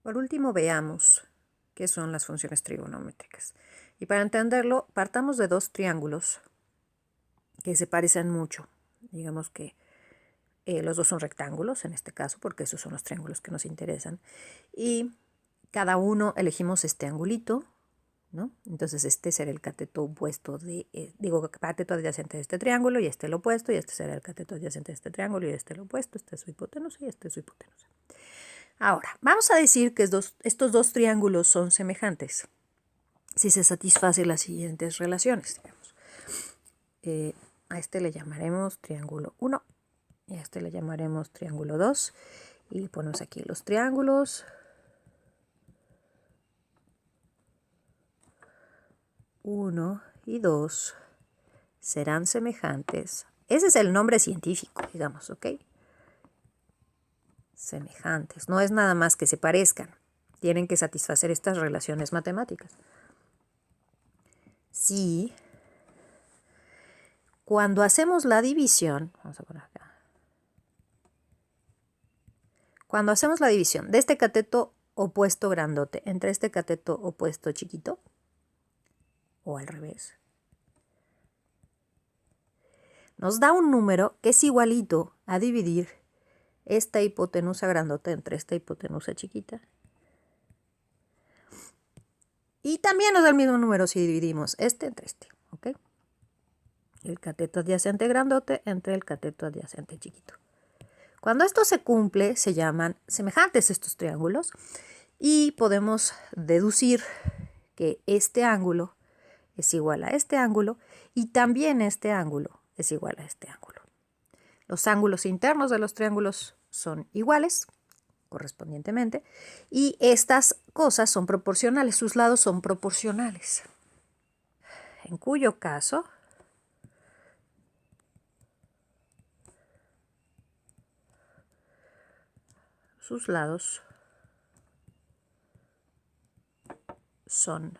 Por último, veamos qué son las funciones trigonométricas. Y para entenderlo, partamos de dos triángulos que se parecen mucho. Digamos que los dos son rectángulos, en este caso, porque esos son los triángulos que nos interesan. Y cada uno elegimos este angulito, ¿no? Entonces este será el cateto opuesto cateto adyacente de este triángulo, y este el opuesto, y este será el cateto adyacente de este triángulo, y este el opuesto, este es su hipotenusa y este es su hipotenusa. Ahora, vamos a decir que estos dos triángulos son semejantes si se satisfacen las siguientes relaciones, digamos. A este le llamaremos triángulo 1 y a este le llamaremos triángulo 2 y ponemos aquí los triángulos 1 y 2 serán semejantes. Ese es el nombre científico, digamos, ¿ok? Semejantes. No es nada más que se parezcan. Tienen que satisfacer estas relaciones matemáticas. Sí. Cuando hacemos la división, vamos a poner acá. Cuando hacemos la división de este cateto opuesto grandote entre este cateto opuesto chiquito, o al revés, nos da un número que es igualito a dividir esta hipotenusa grandota entre esta hipotenusa chiquita. Y también nos da el mismo número si dividimos este entre este, ¿ok? El cateto adyacente grandote entre el cateto adyacente chiquito. Cuando esto se cumple, se llaman semejantes estos triángulos y podemos deducir que este ángulo es igual a este ángulo y también este ángulo es igual a este ángulo. Los ángulos internos de los triángulos son iguales correspondientemente y estas cosas son proporcionales, sus lados son proporcionales, en cuyo caso sus lados son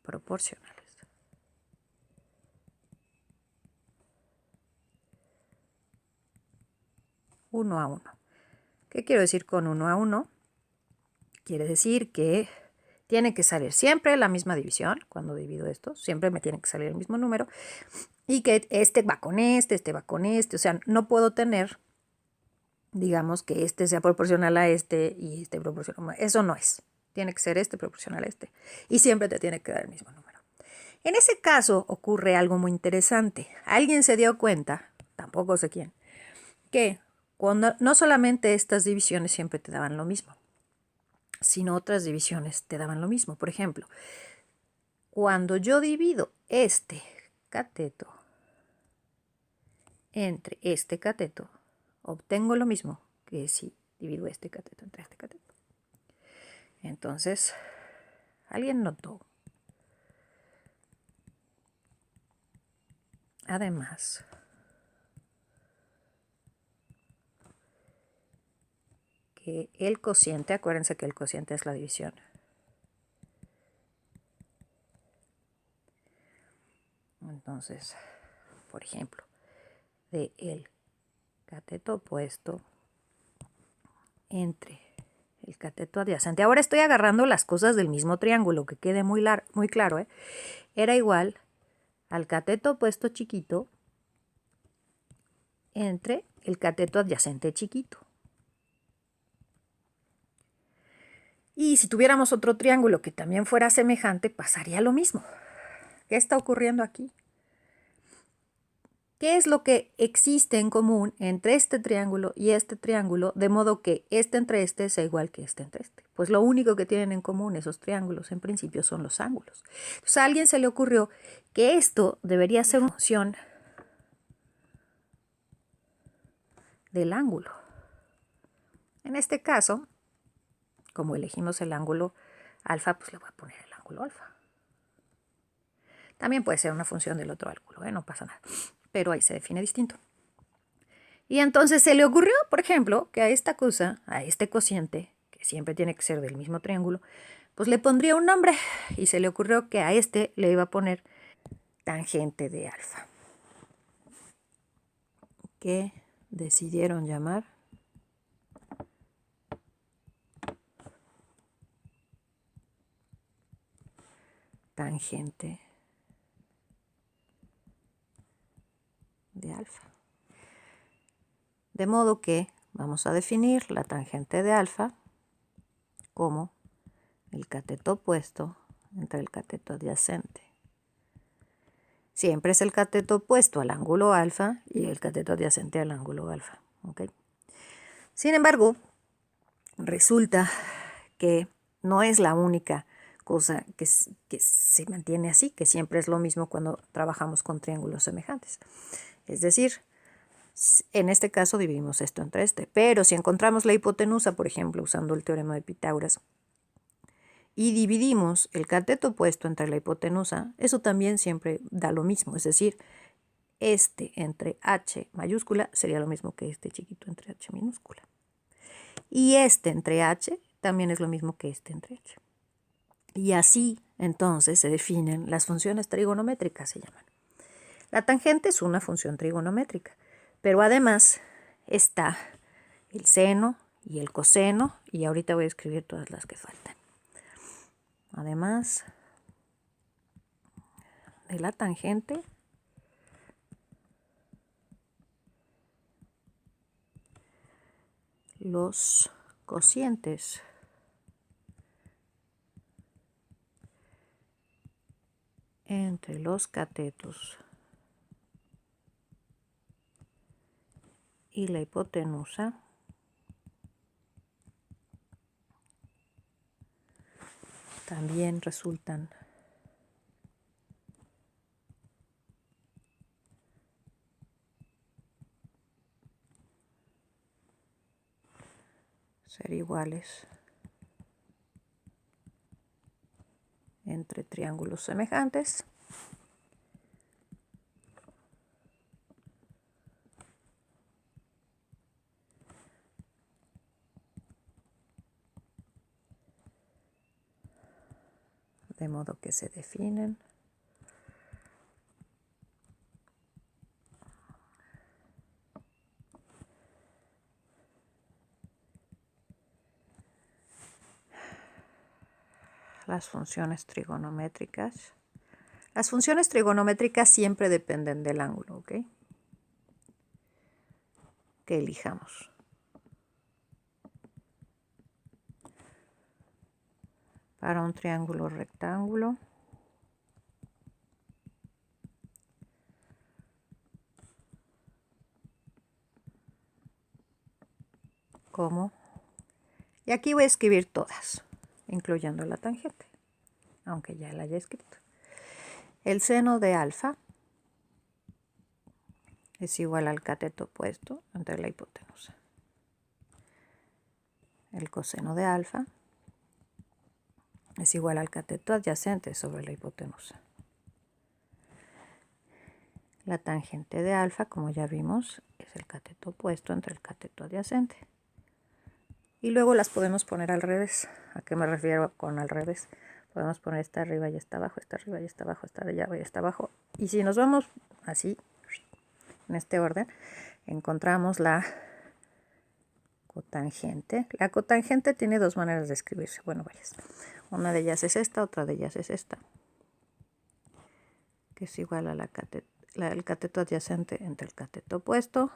proporcionales. Uno a uno. ¿Qué quiero decir con 1 a 1? Quiere decir que tiene que salir siempre la misma división. Cuando divido esto, siempre me tiene que salir el mismo número. Y que este va con este va con este. O sea, no puedo tener, digamos, que este sea proporcional a este y este proporcional a este. Eso no es. Tiene que ser este proporcional a este. Y siempre te tiene que dar el mismo número. En ese caso ocurre algo muy interesante. Alguien se dio cuenta, tampoco sé quién, que cuando no solamente estas divisiones siempre te daban lo mismo, sino otras divisiones te daban lo mismo. Por ejemplo, cuando yo divido este cateto entre este cateto, obtengo lo mismo que si divido este cateto entre este cateto. Entonces, alguien notó, además, que el cociente, acuérdense que el cociente es la división, entonces, por ejemplo, de el cateto opuesto entre el cateto adyacente. Ahora estoy agarrando las cosas del mismo triángulo, que quede muy claro, ¿eh? Era igual al cateto opuesto chiquito entre el cateto adyacente chiquito. Y si tuviéramos otro triángulo que también fuera semejante, pasaría lo mismo. ¿Qué está ocurriendo aquí? ¿Qué es lo que existe en común entre este triángulo y este triángulo, de modo que este entre este sea igual que este entre este? Pues lo único que tienen en común esos triángulos, en principio, son los ángulos. Entonces a alguien se le ocurrió que esto debería ser una función del ángulo. En este caso, como elegimos el ángulo alfa, pues le voy a poner el ángulo alfa. También puede ser una función del otro ángulo, no pasa nada, pero ahí se define distinto. Y entonces se le ocurrió, por ejemplo, que a esta cosa, a este cociente, que siempre tiene que ser del mismo triángulo, pues le pondría un nombre. Y se le ocurrió que a este le iba a poner tangente de alfa, que decidieron llamar tangente de alfa. De modo que vamos a definir la tangente de alfa como el cateto opuesto entre el cateto adyacente. Siempre es el cateto opuesto al ángulo alfa y el cateto adyacente al ángulo alfa. ¿Okay? Sin embargo, resulta que no es la única cosa que se mantiene así, que siempre es lo mismo cuando trabajamos con triángulos semejantes. Es decir, en este caso dividimos esto entre este, pero si encontramos la hipotenusa, por ejemplo, usando el teorema de Pitágoras, y dividimos el cateto opuesto entre la hipotenusa, eso también siempre da lo mismo, es decir, este entre h mayúscula sería lo mismo que este chiquito entre h minúscula. Y este entre h también es lo mismo que este entre h. Y así, entonces, se definen las funciones trigonométricas, se llaman. La tangente es una función trigonométrica, pero además está el seno y el coseno, y ahorita voy a escribir todas las que faltan. Además de la tangente, los cocientes entre los catetos y la hipotenusa también resultan ser iguales entre triángulos semejantes. De modo que se definen las funciones trigonométricas. Las funciones trigonométricas siempre dependen del ángulo, ¿ok? Que elijamos. Para un triángulo rectángulo, como, y aquí voy a escribir todas, incluyendo la tangente, aunque ya la haya escrito. El seno de alfa es igual al cateto opuesto entre la hipotenusa. El coseno de alfa es igual al cateto adyacente sobre la hipotenusa. La tangente de alfa, como ya vimos, es el cateto opuesto entre el cateto adyacente. Y luego las podemos poner al revés. ¿A qué me refiero con al revés? Podemos poner esta arriba y esta abajo, esta arriba y esta abajo, esta allá y esta abajo. Y si nos vamos así, en este orden, encontramos la cotangente. La cotangente tiene dos maneras de escribirse. Bueno, varias. Una de ellas es esta, otra de ellas es esta, que es igual a el cateto adyacente entre el cateto opuesto.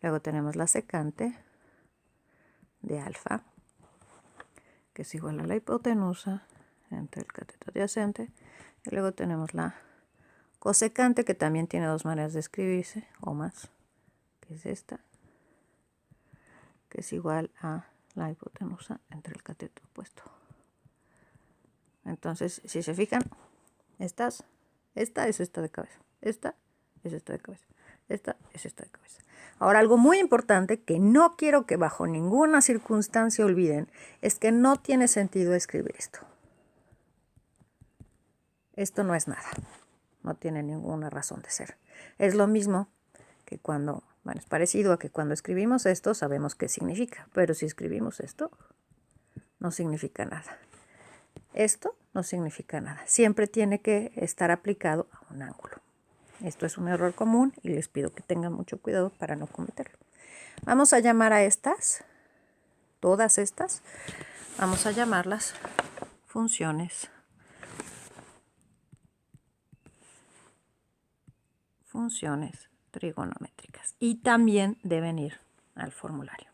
Luego tenemos la secante de alfa, que es igual a la hipotenusa entre el cateto adyacente. Y luego tenemos la cosecante, que también tiene dos maneras de escribirse, o más, que es esta, que es igual a la hipotenusa entre el cateto opuesto. Entonces, si se fijan, esta es esta de cabeza, esta es esta de cabeza, esta es esta de cabeza. Ahora, algo muy importante que no quiero que bajo ninguna circunstancia olviden es que no tiene sentido escribir esto. Esto no es nada, no tiene ninguna razón de ser. Es lo mismo que cuando, bueno, es parecido a que cuando escribimos esto sabemos qué significa, pero si escribimos esto, no significa nada. Esto no significa nada. Siempre tiene que estar aplicado a un ángulo. Esto es un error común y les pido que tengan mucho cuidado para no cometerlo. Vamos a llamar a estas, todas estas, vamos a llamarlas funciones funciones trigonométricas. Y también deben ir al formulario.